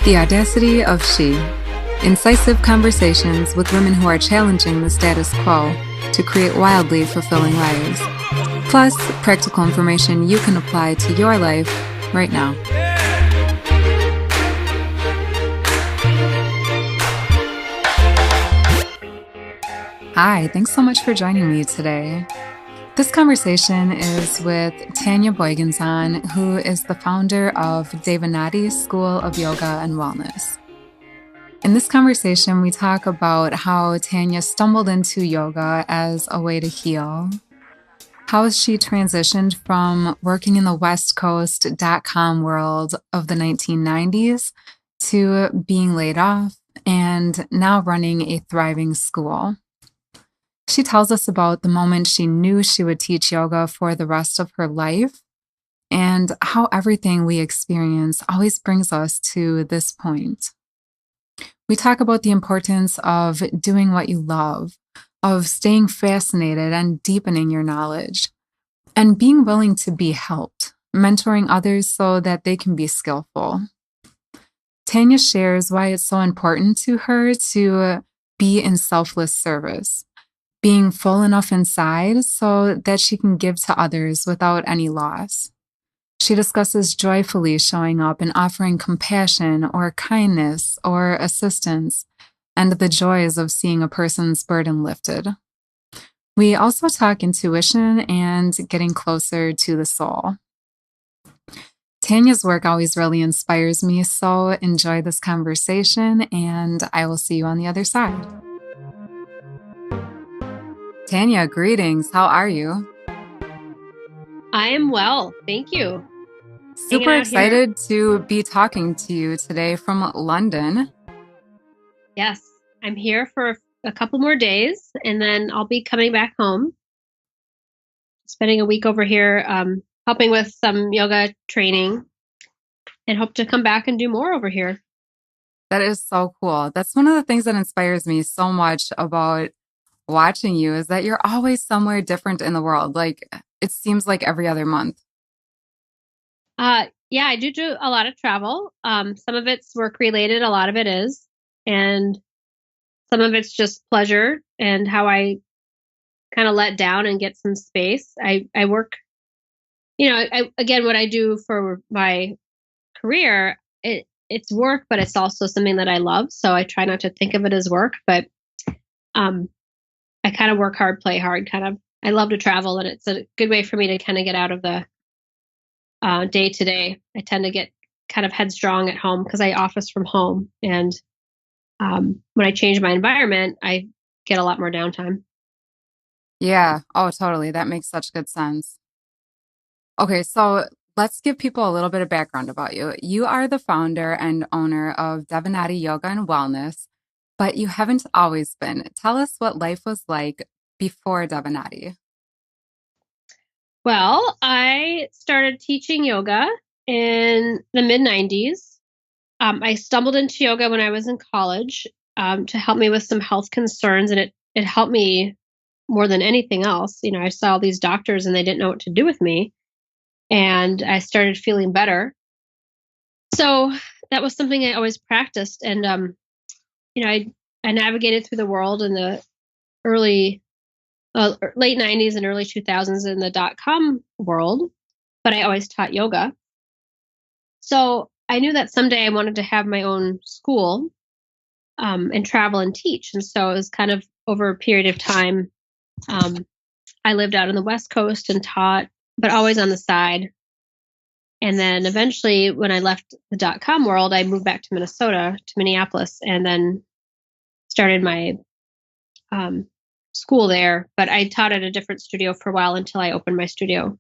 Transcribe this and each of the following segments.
The Audacity of She. Incisive conversations with women who are challenging the status quo to create wildly fulfilling lives. Plus, practical information you can apply to your life right now. Hi, thanks so much for joining me today. This conversation is with Tanya Boigenzahn, who is the founder of Devanati School of Yoga and Wellness. In this conversation, we talk about how Tanya stumbled into yoga as a way to heal, how she transitioned from working in the West Coast .com world of the 1990s to being laid off and now running a thriving school. She tells us about the moment she knew she would teach yoga for the rest of her life and how everything we experience always brings us to this point. We talk about the importance of doing what you love, of staying fascinated and deepening your knowledge, and being willing to be helped, mentoring others so that they can be skillful. Tanya shares why it's so important to her to be in selfless service, being full enough inside so that she can give to others without any loss. She discusses joyfully showing up and offering compassion or kindness or assistance and the joys of seeing a person's burden lifted. We also talk intuition and getting closer to the soul. Tanya's work always really inspires me, so enjoy this conversation and I will see you on the other side. Tanya, greetings. How are you? I am well. Thank you. Super excited to be talking to you today from London. Yes, I'm here for a couple more days and then I'll be coming back home. Spending a week over here helping with some yoga training and hope to come back and do more over here. That is so cool. That's one of the things that inspires me so much about watching you is that you're always somewhere different in the world. Like it seems like every other month. Yeah, I do a lot of travel. Some of it's work related, a lot of it is, and some of it's just pleasure and how I kind of let down and get some space. I work, again, what I do for my career, it's work, but it's also something that I love. So I try not to think of it as work, but I kind of work hard, play hard, I love to travel, and it's a good way for me to kind of get out of the day to day. I tend to get kind of headstrong at home because I office from home. And when I change my environment, I get a lot more downtime. Yeah. Oh, totally. That makes such good sense. Okay. So let's give people a little bit of background about you. You are the founder and owner of Devanati Yoga and Wellness, but you haven't always been. Tell us what life was like before Devanati. Well, I started teaching yoga in the mid-90s. I stumbled into yoga when I was in college to help me with some health concerns, and it helped me more than anything else. I saw all these doctors and they didn't know what to do with me, and I started feeling better. So that was something I always practiced, and I navigated through the world in the late 90s and early 2000s in the .com world, but I always taught yoga. So I knew that someday I wanted to have my own school and travel and teach. And so it was kind of over a period of time. I lived out on the West Coast and taught, but always on the side. And then eventually when I left the .com world, I moved back to Minneapolis, and then started my school there. But I taught at a different studio for a while until I opened my studio,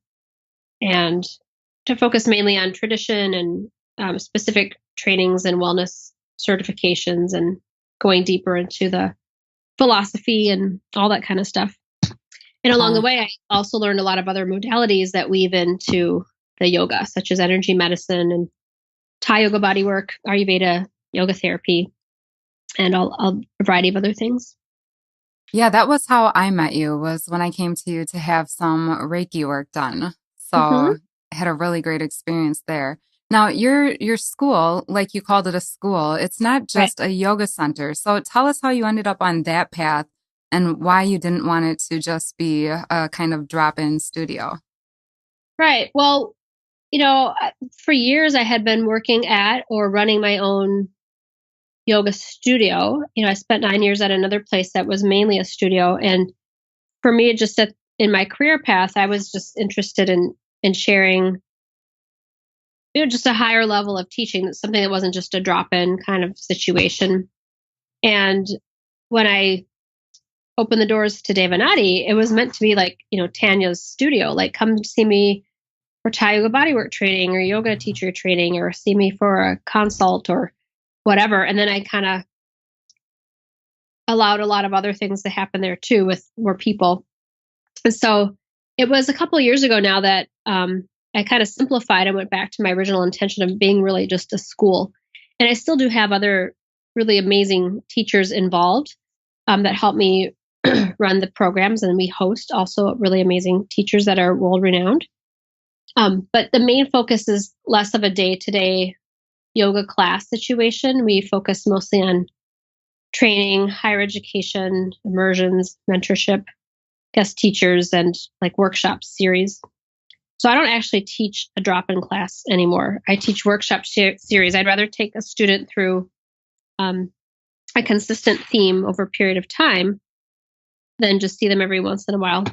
and to focus mainly on tradition and specific trainings and wellness certifications and going deeper into the philosophy and all that kind of stuff. And along the way, I also learned a lot of other modalities that weave into the yoga, such as energy medicine and Thai yoga bodywork, Ayurveda, yoga therapy, and a variety of other things. Yeah, that was how I met you, was when I came to you to have some Reiki work done. So I had a really great experience there. Now, your school, like you called it a school, it's not Right. just a yoga center. So tell us how you ended up on that path and why you didn't want it to just be a kind of drop-in studio. Right. Well, for years I had been working at or running my own yoga studio. I spent 9 years at another place that was mainly a studio. And for me, in my career path, I was just interested in sharing, just a higher level of teaching, something that wasn't just a drop-in kind of situation. And when I opened the doors to Devanati, it was meant to be like, Tanya's studio, like come see me for Thai yoga bodywork training or yoga teacher training, or see me for a consult or whatever. And then I kind of allowed a lot of other things to happen there too with more people. And so it was a couple of years ago now that I kind of simplified and went back to my original intention of being really just a school. And I still do have other really amazing teachers involved that help me run the programs. And we host also really amazing teachers that are world renowned. But the main focus is less of a day-to-day yoga class situation. We focus mostly on training, higher education, immersions, mentorship, guest teachers, and like workshop series. So I don't actually teach a drop-in class anymore. I teach workshop series. I'd rather take a student through a consistent theme over a period of time than just see them every once in a while.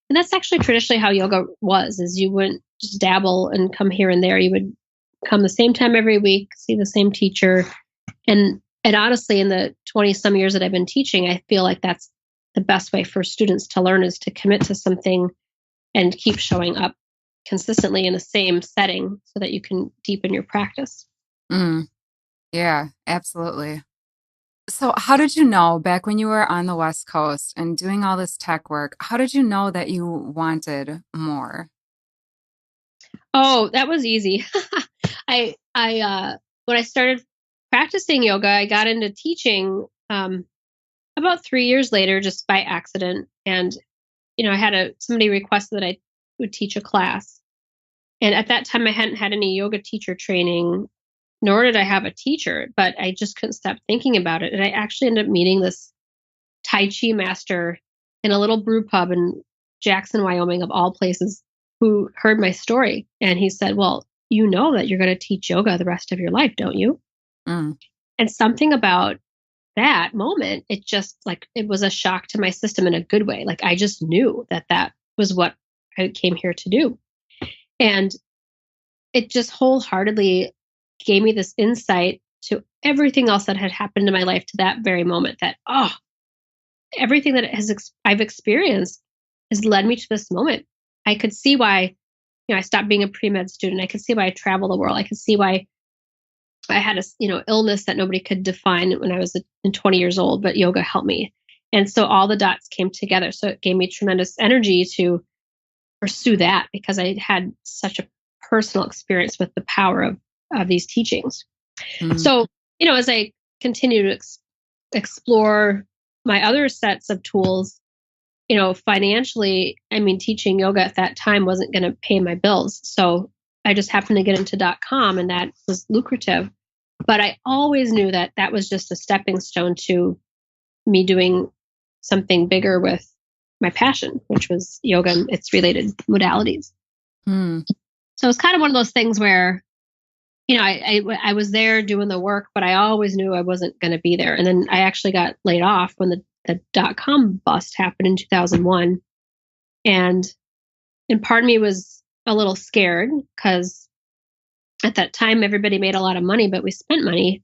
And that's actually traditionally how yoga was, is you wouldn't just dabble and come here and there. You would come the same time every week, see the same teacher. And honestly, in the 20 some years that I've been teaching, I feel like that's the best way for students to learn, is to commit to something and keep showing up consistently in the same setting so that you can deepen your practice. Mm, yeah, absolutely. So how did you know back when you were on the West Coast and doing all this tech work, how did you know that you wanted more? Oh, that was easy. I when I started practicing yoga, I got into teaching about 3 years later, just by accident. And I had somebody requested that I would teach a class, and at that time I hadn't had any yoga teacher training, nor did I have a teacher. But I just couldn't stop thinking about it, and I actually ended up meeting this Tai Chi master in a little brew pub in Jackson, Wyoming, of all places, who heard my story. And he said, "Well, you know that you're going to teach yoga the rest of your life, don't you?" Mm, And something about that moment, it just like, it was a shock to my system in a good way. Like I just knew that that was what I came here to do. And it just wholeheartedly gave me this insight to everything else that had happened in my life to that very moment, that, oh, everything that I've experienced has led me to this moment. I could see why, I stopped being a pre-med student. I could see why I travel the world. I could see why I had a, illness that nobody could define when I was 20 years old, but yoga helped me. And so all the dots came together. So it gave me tremendous energy to pursue that, because I had such a personal experience with the power of these teachings. mm, So, as I continue to explore my other sets of tools, financially, I mean, teaching yoga at that time wasn't going to pay my bills. So I just happened to get into .com, and that was lucrative. But I always knew that that was just a stepping stone to me doing something bigger with my passion, which was yoga and its related modalities. mm. So it's kind of one of those things where, I was there doing the work, but I always knew I wasn't going to be there. And then I actually got laid off when the .com bust happened in 2001. And part of me was a little scared, because at that time everybody made a lot of money, but we spent money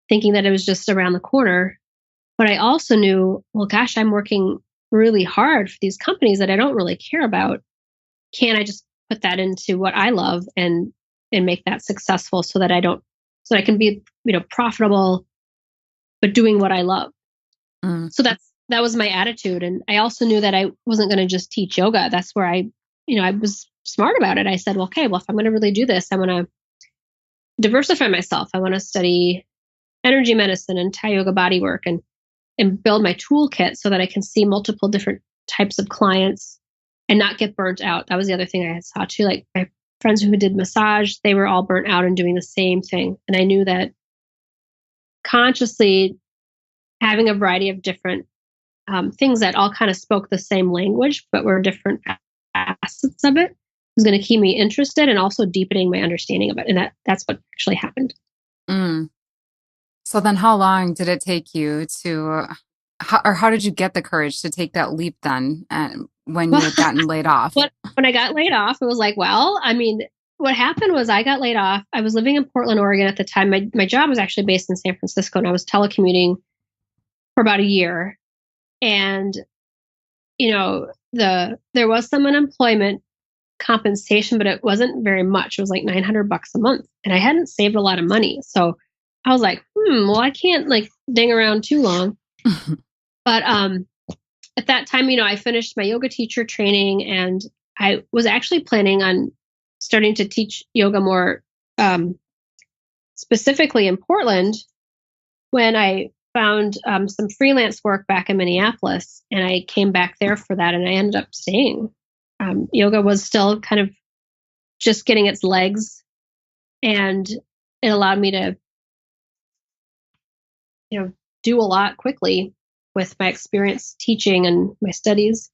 thinking that it was just around the corner. But I also knew, well, gosh, I'm working really hard for these companies that I don't really care about. Can I just put that into what I love and make that successful, so that I can be, profitable, but doing what I love. Mm. So that was my attitude. And I also knew that I wasn't going to just teach yoga. That's where I was smart about it. I said, well, okay, well, if I'm going to really do this, I want to diversify myself. I want to study energy medicine and Thai yoga bodywork, and build my toolkit so that I can see multiple different types of clients and not get burnt out. That was the other thing I saw too. Like friends who did massage, they were all burnt out and doing the same thing. And I knew that consciously having a variety of different things that all kind of spoke the same language, but were different facets of it, was going to keep me interested and also deepening my understanding of it. And that's what actually happened. Mm. So then how long did it take you to, how did you get the courage to take that leap then when you had gotten laid off? When I got laid off, it was like, well, I mean, what happened was I got laid off. I was living in Portland, Oregon at the time. My job was actually based in San Francisco, and I was telecommuting for about a year. And, there was some unemployment compensation, but it wasn't very much. It was like $900 a month. And I hadn't saved a lot of money. So I was like, well, I can't like ding around too long. But at that time, I finished my yoga teacher training, and I was actually planning on starting to teach yoga more specifically in Portland when I found some freelance work back in Minneapolis, and I came back there for that, and I ended up staying. Yoga was still kind of just getting its legs, and it allowed me to, do a lot quickly with my experience teaching and my studies.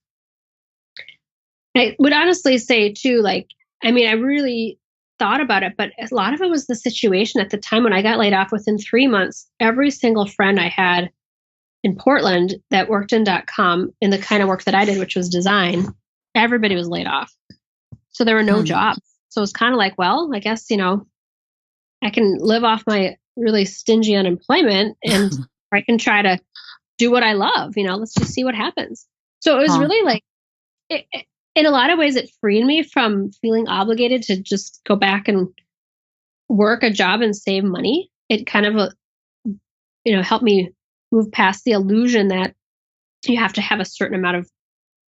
I would honestly say too, I really thought about it, but a lot of it was the situation at the time when I got laid off. Within 3 months, every single friend I had in Portland that worked in .com in the kind of work that I did, which was design, everybody was laid off. So there were no jobs. So it was kind of like, well, I guess, I can live off my really stingy unemployment and I can try to do what I love, let's just see what happens. So it was really in a lot of ways, it freed me from feeling obligated to just go back and work a job and save money. It kind of, helped me move past the illusion that you have to have a certain amount of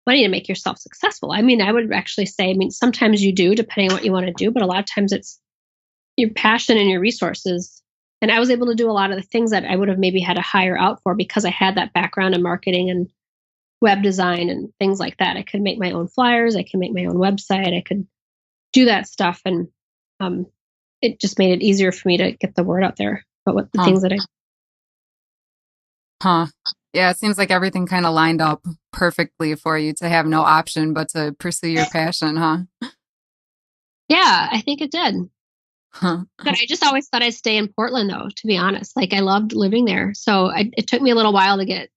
money to make yourself successful. I would actually say, sometimes you do, depending on what you want to do, but a lot of times it's your passion and your resources. And I was able to do a lot of the things that I would have maybe had to hire out for because I had that background in marketing and web design and things like that. I could make my own flyers. I could make my own website. I could do that stuff. And it just made it easier for me to get the word out there about what the things that I... Yeah, it seems like everything kind of lined up perfectly for you to have no option but to pursue your passion, huh? Yeah, I think it did. But I just always thought I'd stay in Portland, though, to be honest. I loved living there. So it took me a little while to get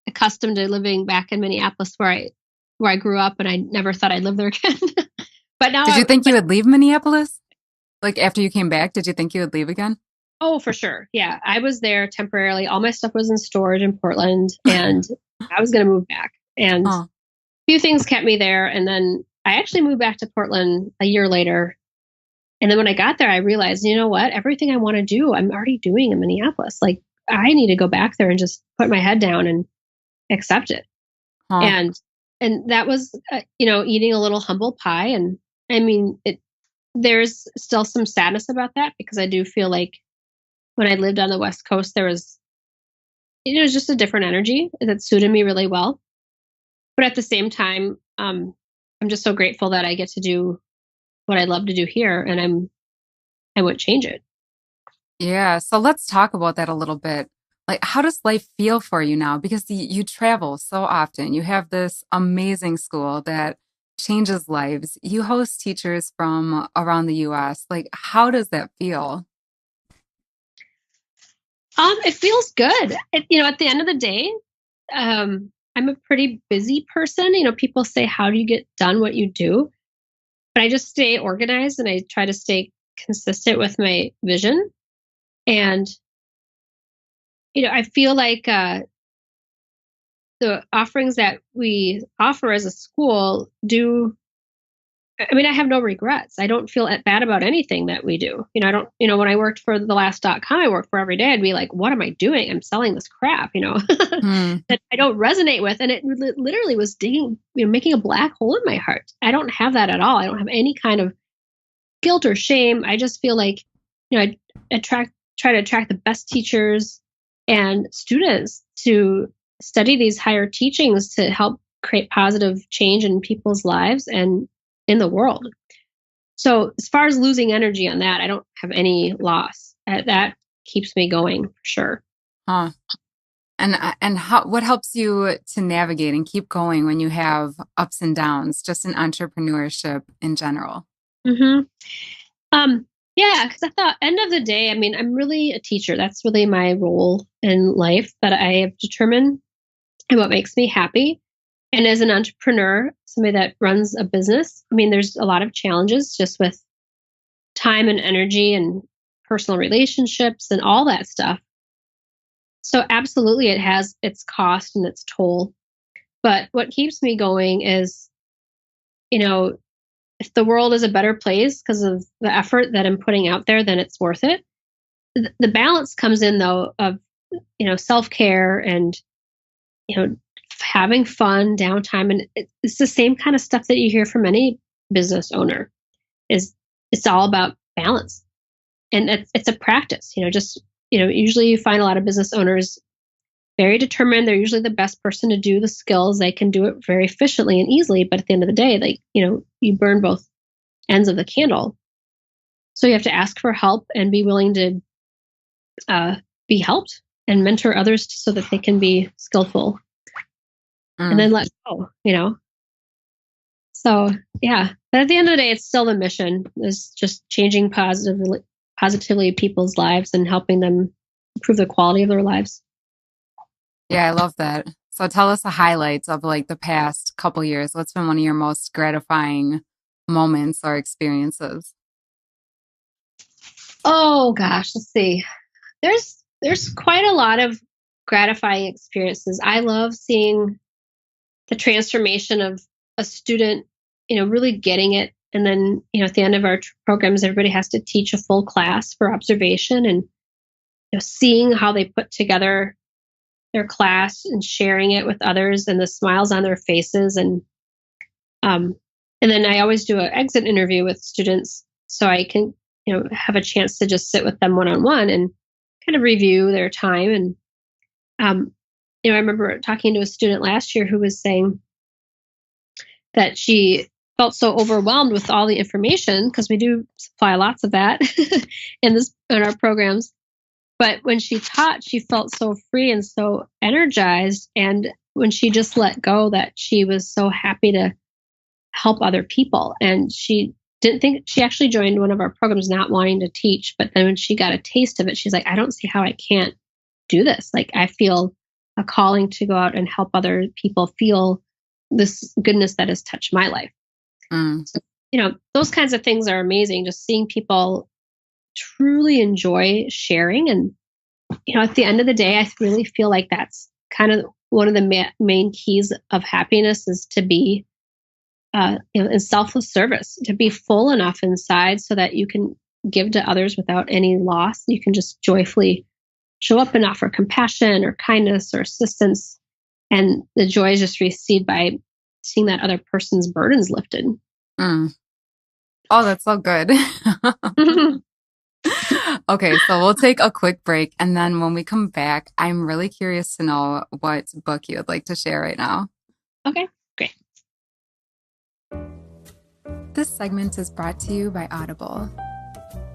accustomed to living back in Minneapolis where I grew up, and I never thought I'd live there again. But now, did you think you would leave Minneapolis? After you came back, did you think you would leave again? Oh, for sure. Yeah. I was there temporarily. All my stuff was in storage in Portland, and I was going to move back. And a few things kept me there. And then I actually moved back to Portland a year later. And then when I got there, I realized, you know what? Everything I want to do, I'm already doing in Minneapolis. I need to go back there and just put my head down and accept it. And that was, eating a little humble pie. And there's still some sadness about that because I do feel like when I lived on the West Coast, there was, just a different energy that suited me really well. But at the same time, I'm just so grateful that I get to do what I love to do here, and I wouldn't change it. Yeah. So let's talk about that a little bit. How does life feel for you now? Because you travel so often. You have this amazing school that changes lives. You host teachers from around the U.S. How does that feel? It feels good. At the end of the day, I'm a pretty busy person. People say, how do you get done what you do? But I just stay organized and I try to stay consistent with my vision. And, I feel like the offerings that we offer as a school I have no regrets. I don't feel bad about anything that we do. I don't, when I worked for the last.com I worked for every day, I'd be like, what am I doing? I'm selling this crap, that I don't resonate with. And it literally was digging, making a black hole in my heart. I don't have that at all. I don't have any kind of guilt or shame. I just feel like, I try to attract the best teachers and students to study these higher teachings to help create positive change in people's lives and in the world. So as far as losing energy on that, I don't have any loss. That keeps me going for sure. Huh. And what helps you to navigate and keep going when you have ups and downs, just in entrepreneurship in general? Hmm. Yeah, because I thought, end of the day, I mean, I'm really a teacher. That's really my role in life that I have determined and what makes me happy. And as an entrepreneur, somebody that runs a business, I mean, there's a lot of challenges just with time and energy and personal relationships and all that stuff. So absolutely it has its cost and its toll. But what keeps me going is, you know, if the world is a better place because of the effort that I'm putting out there, then it's worth it. The balance comes in though of, self-care and, you know, having fun, downtime. And it's the same kind of stuff that you hear from any business owner is it's all about balance. And it's a practice, usually you find a lot of business owners very determined. They're usually the best person to do the skills. They can do it very efficiently and easily. But at the end of the day, you burn both ends of the candle. So you have to ask for help and be willing to be helped and mentor others so that they can be skillful and then let go. So yeah, but at the end of the day, it's still the mission is just changing positively people's lives and helping them improve the quality of their lives. Yeah, I love that. So tell us the highlights of like the past couple years. What's been one of your most gratifying moments or experiences? Oh gosh, let's see. There's quite a lot of gratifying experiences. I love seeing the transformation of a student, really getting it. And then, at the end of our programs, everybody has to teach a full class for observation and seeing how they put together their class and sharing it with others and the smiles on their faces. Um, and then I always do an exit interview with students so I can, have a chance to just sit with them one-on-one and kind of review their time. And, I remember talking to a student last year who was saying that she felt so overwhelmed with all the information because we do supply lots of that in our programs. But when she taught, she felt so free and so energized. And when she just let go, that she was so happy to help other people. And she didn't think she actually joined one of our programs not wanting to teach. But then when she got a taste of it, she's like, I don't see how I can't do this. Like, I feel a calling to go out and help other people feel this goodness that has touched my life. So, those kinds of things are amazing. Just seeing people truly enjoy sharing. And, at the end of the day, I really feel like that's kind of one of the main keys of happiness is to be, in selfless service, to be full enough inside so that you can give to others without any loss. You can just joyfully show up and offer compassion or kindness or assistance. And the joy is just received by seeing that other person's burdens lifted. Mm. Oh, that's so good. Okay, so we'll take a quick break. And then when we come back, I'm really curious to know what book you would like to share right now. Okay, great. This segment is brought to you by Audible.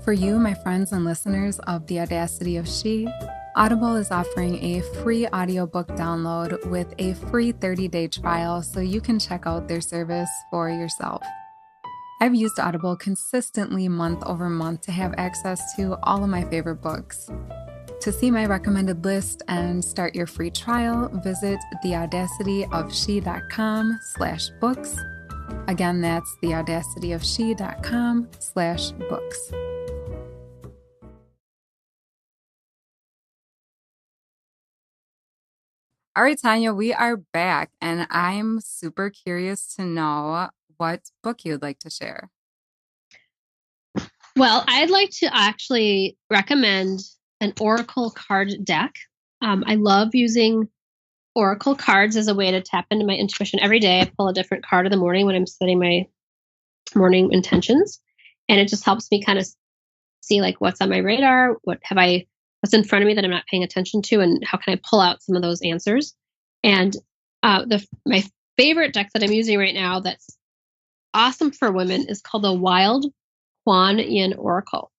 For you, my friends and listeners of The Audacity of She, Audible is offering a free audiobook download with a free 30-day trial so you can check out their service for yourself. I've used Audible consistently month over month to have access to all of my favorite books. To see my recommended list and start your free trial, visit theaudacityofshe.com/books. Again, that's theaudacityofshe.com/books. All right, Tanya, we are back, and I'm super curious to know what book you'd like to share. Well, I'd like to actually recommend an Oracle card deck. I love using Oracle cards as a way to tap into my intuition. Every day I pull a different card in the morning when I'm setting my morning intentions. And it just helps me kind of see like what's on my radar, what's in front of me that I'm not paying attention to, and how can I pull out some of those answers. And my favorite deck that I'm using right now that's awesome for women is called the Wild Kuan Yin Oracle.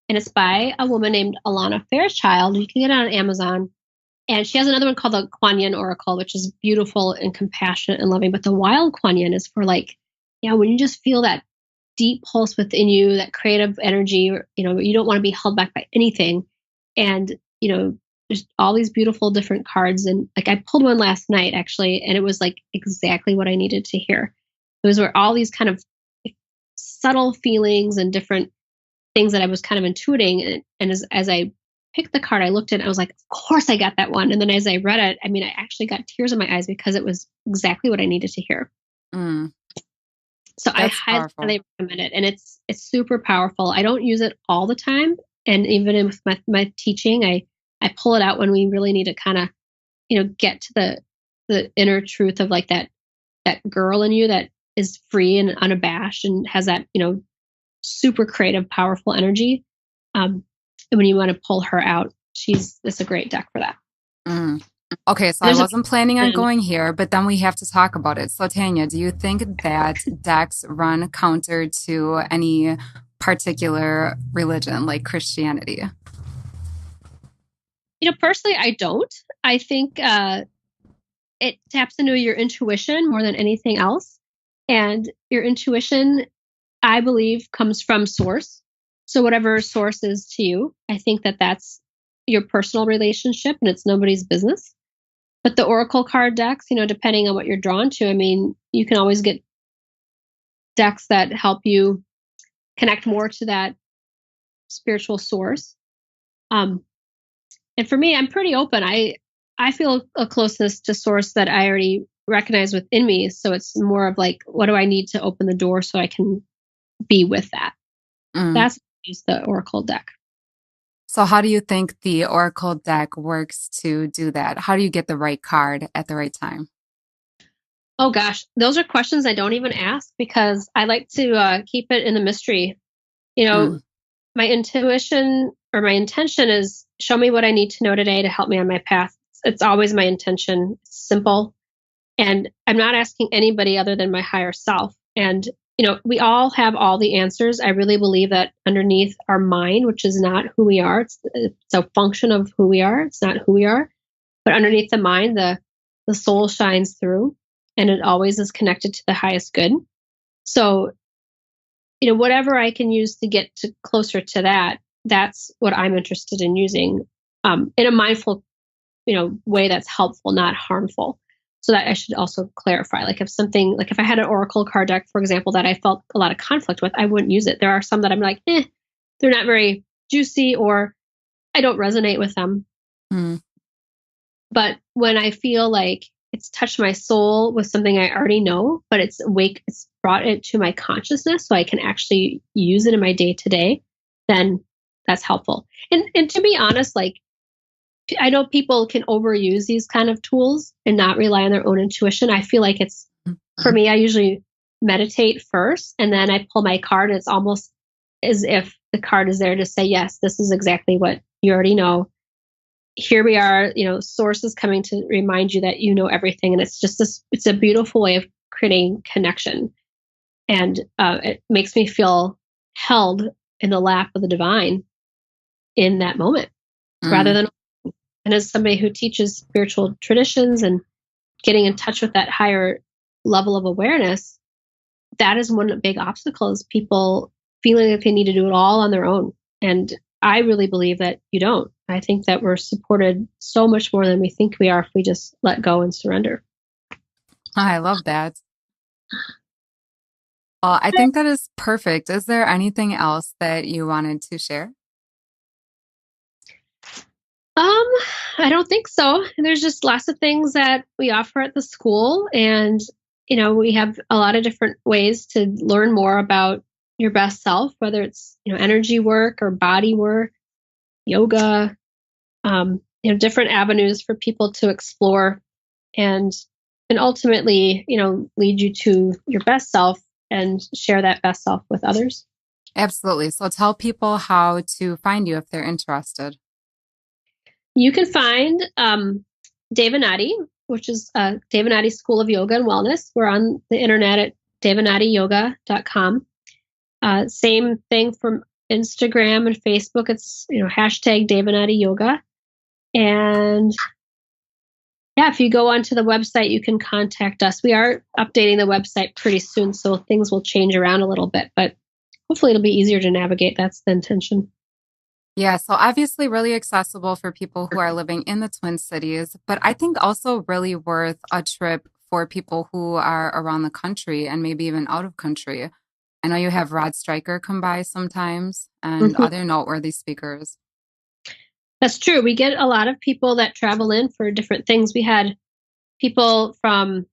And it's by a woman named Alana Fairchild. You can get it on Amazon. And she has another one called the Kuan Yin Oracle, which is beautiful and compassionate and loving. But the wild Kuan Yin is for like, when you just feel that deep pulse within you, that creative energy, you don't want to be held back by anything. And, there's all these beautiful different cards. And like I pulled one last night actually, and it was like exactly what I needed to hear. Those were all these kind of subtle feelings and different things that I was kind of intuiting. And as I picked the card, I looked at it, and I was like, of course I got that one. And then as I read it, I actually got tears in my eyes because it was exactly what I needed to hear. Mm. So I highly recommend it. And it's super powerful. I don't use it all the time. And even with my teaching, I pull it out when we really need to kind of, get to the inner truth of like that girl in you that is free and unabashed and has that, super creative, powerful energy. And when you want to pull her out, it's a great deck for that. Mm. Okay, so I wasn't planning on going here, but then we have to talk about it. So Tanya, do you think that decks run counter to any particular religion like Christianity? Personally, I don't. I think it taps into your intuition more than anything else. And your intuition, I believe, comes from source. So whatever source is to you, I think that's your personal relationship and it's nobody's business. But the Oracle card decks, depending on what you're drawn to, you can always get decks that help you connect more to that spiritual source. And for me, I'm pretty open. I feel a closeness to source that I already recognize within me. So it's more of like, what do I need to open the door so I can be with that? That's the Oracle deck. So how do you think the Oracle deck works to do that? How do you get the right card at the right time? Oh gosh, those are questions I don't even ask because I like to keep it in the mystery. My intuition or my intention is show me what I need to know today to help me on my path. It's always my intention. It's simple. And I'm not asking anybody other than my higher self. And we all have all the answers. I really believe that underneath our mind, which is not who we are, it's a function of who we are. It's not who we are. But underneath the mind, the soul shines through, and it always is connected to the highest good. So, whatever I can use to get closer to that, that's what I'm interested in using in a mindful, way that's helpful, not harmful. So that I should also clarify, like if I had an Oracle card deck, for example, that I felt a lot of conflict with, I wouldn't use it. There are some that I'm like, they're not very juicy or I don't resonate with them. But when I feel like it's touched my soul with something I already know, but it's brought it to my consciousness so I can actually use it in my day to day, then that's helpful. And to be honest, like, I know people can overuse these kind of tools and not rely on their own intuition. I feel like for me, I usually meditate first and then I pull my card. And it's almost as if the card is there to say, yes, this is exactly what you already know. Here we are, source is coming to remind you that you know everything. And it's just it's a beautiful way of creating connection. And it makes me feel held in the lap of the divine in that moment rather than. And as somebody who teaches spiritual traditions and getting in touch with that higher level of awareness, that is one big obstacle is people feeling like they need to do it all on their own. And I really believe that you don't. I think that we're supported so much more than we think we are if we just let go and surrender. I love that. Well, I think that is perfect. Is there anything else that you wanted to share? I don't think so. There's just lots of things that we offer at the school. And, we have a lot of different ways to learn more about your best self, whether it's, energy work or body work, yoga, different avenues for people to explore and ultimately, lead you to your best self and share that best self with others. Absolutely. So tell people how to find you if they're interested. You can find Devanati, which is Devanati School of Yoga and Wellness. We're on the internet at devanatiyoga.com. Same thing from Instagram and Facebook. It's, hashtag Devanati Yoga. And yeah, if you go onto the website, you can contact us. We are updating the website pretty soon, so things will change around a little bit, but hopefully it'll be easier to navigate. That's the intention. Yeah, so obviously really accessible for people who are living in the Twin Cities, but I think also really worth a trip for people who are around the country and maybe even out of country. I know you have Rod Stryker come by sometimes and Mhm. other noteworthy speakers. That's true. We get a lot of people that travel in for different things. We had people from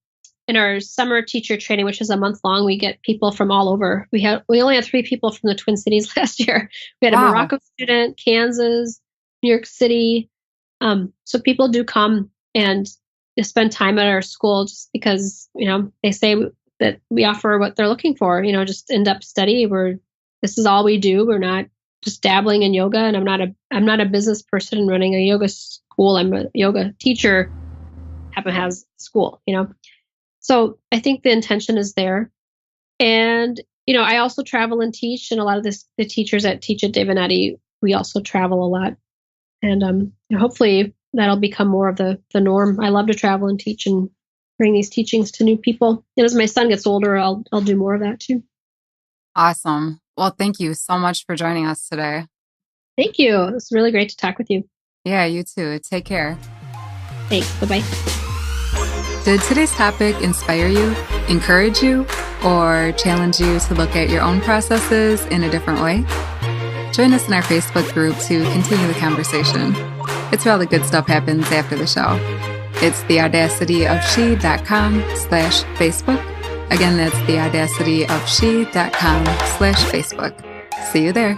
in our summer teacher training, which is a month long. We get people from all over. We only had 3 people from the Twin Cities last year. We had a Wow. Morocco student, Kansas, New York City. So people do come and spend time at our school just because they say that we offer what they're looking for. Just in-depth study. This is all we do. We're not just dabbling in yoga, and I'm not a business person running a yoga school. I'm a yoga teacher. Happen has school. So I think the intention is there. And, I also travel and teach, and a lot of the teachers that teach at Devanati, we also travel a lot. And hopefully that'll become more of the norm. I love to travel and teach and bring these teachings to new people. And as my son gets older, I'll do more of that too. Awesome. Well, thank you so much for joining us today. Thank you. It's really great to talk with you. Yeah, you too. Take care. Thanks. Bye-bye. Did today's topic inspire you, encourage you, or challenge you to look at your own processes in a different way? Join us in our Facebook group to continue the conversation. It's where all the good stuff happens after the show. It's theaudacityofshe.com/Facebook. Again, that's theaudacityofshe.com/Facebook. See you there.